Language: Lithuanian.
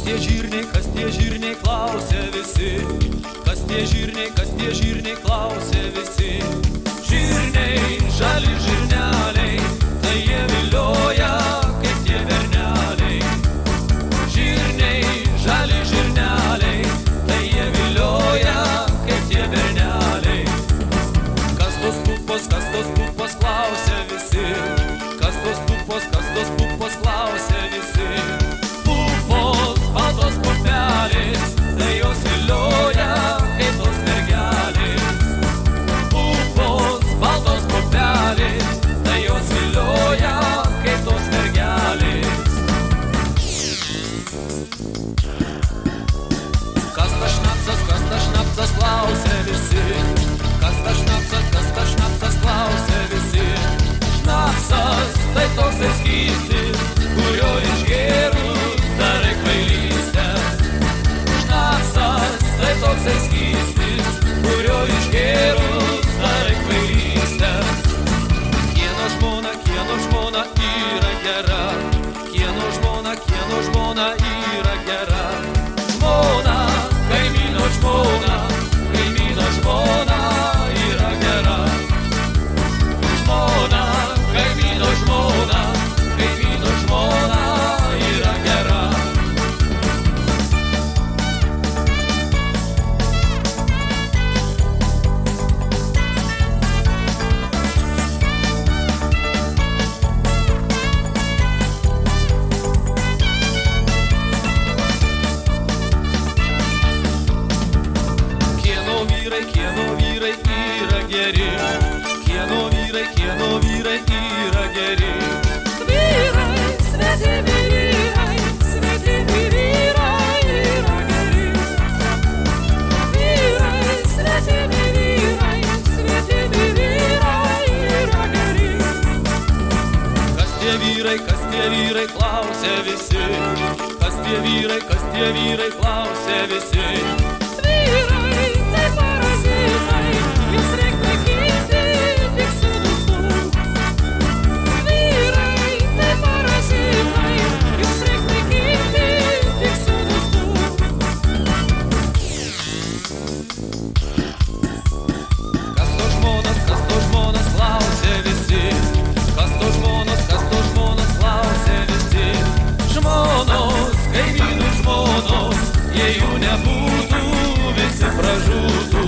tie žirniai, klausė visi. Kas tie žirniai, klausė visi. Žirniai, žali žirneliai, tai jie vilioja, kaip tie berneliai. Žirniai, žali žirneliai, tai jie vilioja, kaip tie berneliai. Kas tos pupos, klausė visi. Kas tos pupos, klausė visi. Pupos, baltos pupelės, tai jos vilioja, kaip tos mergelės. Pupos, baltos pupelės, tai jos vilioja, kaip tos mergelės. Kas tas šnapsas, klausė visi. Kas tas šnapsas, klausė visi. Šnapsas, tai toks skystis, kurio išgėrus darai kvailystės. Šnapsas, tai toks skystis, kurio išgėrus darai kvailystės. Kieno žmona yra gera. Kieno žmona yra gera. Žmona, kaimyno žmona yra gera. Žmona, kaimyno žmona yra gera. Kieno vyrai yra geri. Kieno vyrai yra geri. Vyrai, svetimi vyrai yra geri. Vyrai, svetimi vyrai yra geri. Kas tie vyrai, klausė visi. Kas tie vyrai, klausė visi. Vyrai, tai parazitai, jūs reik laikyti tik su dustu. Vyrai, tai parazitai, jūs reik laikyti tik su dustu. Kas tos žmonos, klausė visi. Kas tos žmonos, klausė visi. Žmonos, kaimynų žmonos, jei jų nebūtų, visi pražūtų.